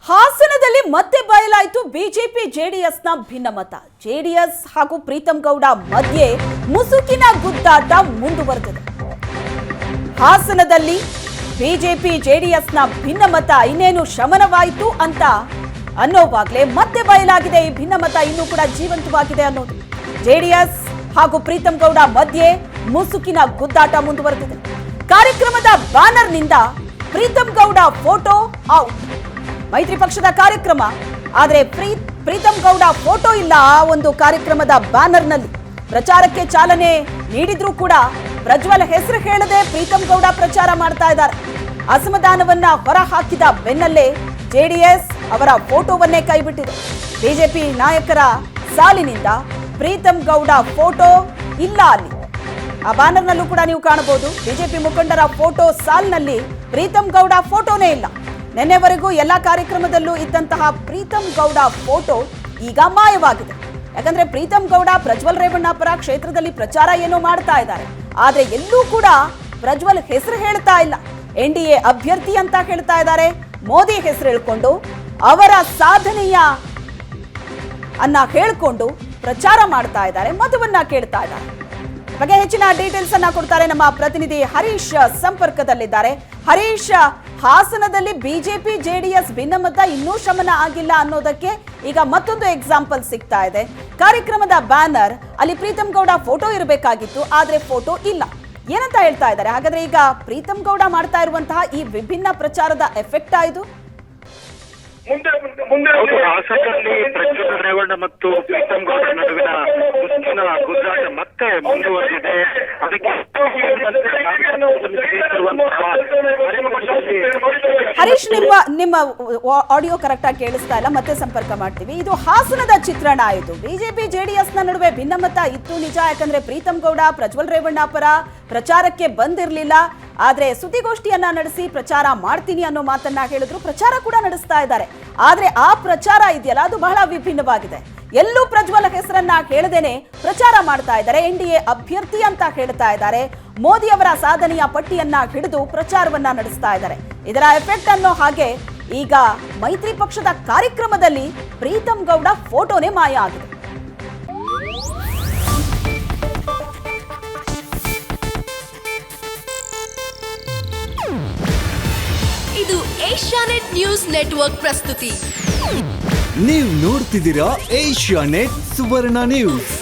ಹಾಸನದಲ್ಲಿ ಮತ್ತೆ ಬಯಲಾಯಿತು ಬಿಜೆಪಿ ಜೆಡಿಎಸ್ನ ಭಿನ್ನಮತ. ಜೆಡಿಎಸ್ ಹಾಗೂ ಪ್ರೀತಂ ಗೌಡ ಮಧ್ಯೆ ಮುಸುಕಿನ ಗುದ್ದಾಟ ಮುಂದುವರೆದಿದೆ. ಹಾಸನದಲ್ಲಿ ಬಿಜೆಪಿ ಜೆಡಿಎಸ್ನ ಭಿನ್ನಮತ ಇನ್ನೇನು ಶಮನವಾಯಿತು ಅಂತ ಅನ್ನೋವಾಗಲೇ ಮತ್ತೆ ಬಯಲಾಗಿದೆ. ಈ ಭಿನ್ನಮತ ಇನ್ನೂ ಕೂಡ ಜೀವಂತವಾಗಿದೆ ಅನ್ನೋದು. ಜೆಡಿಎಸ್ ಹಾಗೂ ಪ್ರೀತಂ ಗೌಡ ಮಧ್ಯೆ ಮುಸುಕಿನ ಗುದ್ದಾಟ ಮುಂದುವರೆದಿದೆ. ಕಾರ್ಯಕ್ರಮದ ಬ್ಯಾನರ್ನಿಂದ ಪ್ರೀತಂ ಗೌಡ ಫೋಟೋ ಔಟ್. ಮೈತ್ರಿ ಪಕ್ಷದ ಕಾರ್ಯಕ್ರಮ, ಆದರೆ ಪ್ರೀತಂ ಗೌಡ ಫೋಟೋ ಇಲ್ಲ ಆ ಒಂದು ಕಾರ್ಯಕ್ರಮದ ಬ್ಯಾನರ್ನಲ್ಲಿ. ಪ್ರಚಾರಕ್ಕೆ ಚಾಲನೆ ನೀಡಿದ್ರೂ ಕೂಡ ಪ್ರಜ್ವಲ್ ಹೆಸರು ಹೇಳದೆ ಪ್ರೀತಂ ಗೌಡ ಪ್ರಚಾರ ಮಾಡ್ತಾ ಇದ್ದಾರೆ. ಅಸಮಾಧಾನವನ್ನ ಹೊರಹಾಕಿದ ಬೆನ್ನಲ್ಲೇ ಜೆಡಿಎಸ್ ಅವರ ಫೋಟೋವನ್ನೇ ಕೈಬಿಟ್ಟಿದೆ. ಬಿಜೆಪಿ ನಾಯಕರ ಸಾಲಿನಿಂದ ಪ್ರೀತಂ ಗೌಡ ಫೋಟೋ ಇಲ್ಲ ಅಲ್ಲಿ. ಆ ಬ್ಯಾನರ್ನಲ್ಲೂ ಕೂಡ ನೀವು ಕಾಣಬಹುದು. ಬಿಜೆಪಿ ಮುಖಂಡರ ಫೋಟೋ ಸಾಲಿನಲ್ಲಿ ಪ್ರೀತಂ ಗೌಡ ಫೋಟೋನೇ ಇಲ್ಲ. ನಿನ್ನೆವರೆಗೂ ಎಲ್ಲ ಕಾರ್ಯಕ್ರಮದಲ್ಲೂ ಇದ್ದಂತಹ ಪ್ರೀತಂ ಗೌಡ ಫೋಟೋ ಈಗ ಮಾಯವಾಗಿದೆ. ಯಾಕಂದ್ರೆ ಪ್ರೀತಂ ಗೌಡ ಪ್ರಜ್ವಲ್ ರೇವಣ್ಣ ಪರ ಕ್ಷೇತ್ರದಲ್ಲಿ ಪ್ರಚಾರ ಏನೋ ಮಾಡ್ತಾ ಇದ್ದಾರೆ, ಆದ್ರೆ ಎಲ್ಲೂ ಕೂಡ ಪ್ರಜ್ವಲ್ ಹೆಸರು ಹೇಳ್ತಾ ಇಲ್ಲ. NDA ಅಭ್ಯರ್ಥಿ ಅಂತ ಹೇಳ್ತಾ ಇದ್ದಾರೆ. ಮೋದಿ ಹೆಸರು ಹೇಳ್ಕೊಂಡು ಅವರ ಸಾಧನೆಯ ಅನ್ನ ಹೇಳ್ಕೊಂಡು ಪ್ರಚಾರ ಮಾಡ್ತಾ ಇದ್ದಾರೆ, ಮತವನ್ನ ಕೇಳ್ತಾ ಇದ್ದಾರೆ. ಬಗ್ಗೆ ಹೆಚ್ಚಿನ ಡೀಟೇಲ್ಸ್ ಅನ್ನ ಕೊಡ್ತಾರೆ ನಮ್ಮ ಪ್ರತಿನಿಧಿ ಹರೀಶ್ ಸಂಪರ್ಕದಲ್ಲಿದ್ದಾರೆ. ಹರೀಶ್, ಹಾಸನದಲ್ಲಿ ಬಿಜೆಪಿ ಜೆಡಿಎಸ್ ಭಿನ್ನಮತ ಇನ್ನೂ ಶಮನ ಆಗಿಲ್ಲ ಅನ್ನೋದಕ್ಕೆ ಈಗ ಮತ್ತೊಂದು ಎಕ್ಸಾಂಪಲ್ ಸಿಗ್ತಾ ಇದೆ. ಕಾರ್ಯಕ್ರಮದ ಬ್ಯಾನರ್ ಅಲ್ಲಿ ಪ್ರೀತಂ ಗೌಡ ಫೋಟೋ ಇರಬೇಕಾಗಿತ್ತು, ಆದ್ರೆ ಫೋಟೋ ಇಲ್ಲ. ಏನಂತ ಹೇಳ್ತಾ ಇದ್ದಾರೆ? ಹಾಗಾದ್ರೆ ಈಗ ಪ್ರೀತಂ ಗೌಡ ಮಾಡ್ತಾ ಇರುವಂತಹ ಈ ವಿಭಿನ್ನ ಪ್ರಚಾರದ ಎಫೆಕ್ಟ್ ಆಯ್ತು. ಹಾಸನದಲ್ಲಿ ಪ್ರಜ್ವಲ್ ರೇವಣ್ಣ ಮತ್ತು ಪ್ರೀತಂ ಗೌಡ ನಡುವಿನ ಮುಸುಕಿನ ಗುದ್ದಾಟ ಮತ್ತೆ ಮುಂದುವರೆದಿದೆ. ಅದಕ್ಕೆ ಹರೀಶ್, ನಿಮ್ಮ ಆಡಿಯೋ ಕರೆಕ್ಟ್ ಆಗಿ ಕೇಳಿಸ್ತಾ ಇಲ್ಲ, ಮತ್ತೆ ಸಂಪರ್ಕ ಮಾಡ್ತೀವಿ. ಇದು ಹಾಸನದ ಚಿತ್ರಣ ಆಯಿತು. ಬಿಜೆಪಿ ಜೆಡಿಎಸ್ ನ ನಡುವೆ ಭಿನ್ನಮತ ಇತ್ತು ನಿಜ, ಯಾಕಂದ್ರೆ ಪ್ರೀತಂ ಗೌಡ ಪ್ರಜ್ವಲ್ ರೇವಣ್ಣ ಪರ ಪ್ರಚಾರಕ್ಕೆ ಬಂದಿರಲಿಲ್ಲ. ಆದ್ರೆ ಸುದ್ದಿಗೋಷ್ಠಿಯನ್ನ ನಡೆಸಿ ಪ್ರಚಾರ ಮಾಡ್ತೀನಿ ಅನ್ನೋ ಮಾತನ್ನ ಹೇಳಿದ್ರು, ಪ್ರಚಾರ ಕೂಡ ನಡೆಸ್ತಾ ಇದ್ದಾರೆ. ಆದ್ರೆ ಆ ಪ್ರಚಾರ ಇದೆಯಲ್ಲ, ಅದು ಬಹಳ ವಿಭಿನ್ನವಾಗಿದೆ. ಎಲ್ಲೂ ಪ್ರಜ್ವಲ್ ಹೆಸರನ್ನ ಹೇಳದೇನೆ ಪ್ರಚಾರ ಮಾಡ್ತಾ ಇದ್ದಾರೆ. NDA ಅಭ್ಯರ್ಥಿ ಅಂತ ಹೇಳ್ತಾ ಇದ್ದಾರೆ. ಮೋದಿ ಅವರ ಸಾಧನೆಯ ಪಟ್ಟಿಯನ್ನ ಹಿಡಿದು ಪ್ರಚಾರವನ್ನ ನಡೆಸ್ತಾ ಇದ್ದಾರೆ. ಇದರ ಎಫೆಕ್ಟ್ ಅನ್ನೋ ಹಾಗೆ ಈಗ ಮೈತ್ರಿ ಪಕ್ಷದ ಕಾರ್ಯಕ್ರಮದಲ್ಲಿ ಪ್ರೀತಂ ಗೌಡ ಫೋಟೋನೇ ಮಾಯ ಆಗಿದೆ. ಇದು ಏಷ್ಯಾನೆಟ್ ನ್ಯೂಸ್ ನೆಟ್ವರ್ಕ್ ಪ್ರಸ್ತುತಿ. ನೀವು ನೋಡ್ತಿದ್ದೀರಾ ಏಷ್ಯಾನೆಟ್ ಸುವರ್ಣ ನ್ಯೂಸ್.